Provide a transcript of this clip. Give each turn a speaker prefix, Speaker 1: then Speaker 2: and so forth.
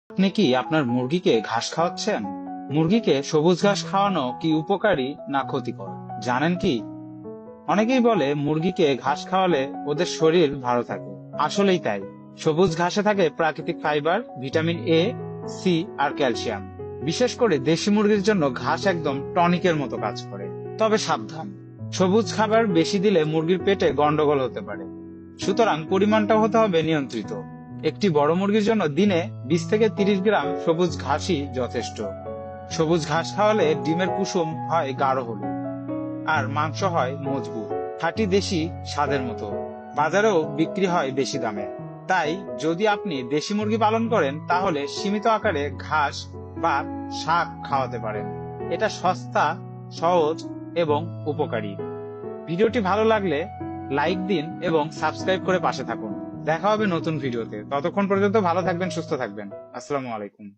Speaker 1: আপনি কি আপনার মুরগিকে ঘাস খাওয়াচ্ছেন? মুরগিকে সবুজ ঘাস খাওয়ানো কি উপকারী না ক্ষতিকর জানেন কি? অনেকেই বলে মুরগিকে ঘাস খাওয়ালে ওদের শরীর ভালো থাকে। আসলেই তাই। সবুজ ঘাসে থাকে প্রাকৃতিক ফাইবার, ভিটামিন এ, সি আর ক্যালসিয়াম। বিশেষ করে দেশি মুরগির জন্য ঘাস একদম টনিকের মতো কাজ করে। তবে সাবধান, সবুজ খাবার বেশি দিলে মুরগির পেটে গন্ডগোল হতে পারে। সুতরাং পরিমাণটা হতে হবে নিয়ন্ত্রিত। একটি বড় মুরগির জন্য দিনে 20 থেকে 30 গ্রাম সবুজ ঘাসই যথেষ্ট। সবুজ ঘাস খাওয়ালে ডিমের কুসুম হয় গাঢ় হলুদ, আর মাংস হয় মজবুত, খাঁটি দেশি স্বাদের মতো। বাজারেও বিক্রি হয় বেশি দামে। তাই যদি আপনি দেশি মুরগি পালন করেন তাহলে সীমিত আকারে ঘাস বা শাক খাওয়াতে পারেন। এটা সস্তা, সহজ এবং উপকারী। ভিডিওটি ভালো লাগলে লাইক দিন এবং সাবস্ক্রাইব করে পাশে থাকুন। দেখা হবে নতুন ভিডিওতে। ততক্ষণ পর্যন্ত ভালো থাকবেন, সুস্থ থাকবেন। আসসালামু আলাইকুম।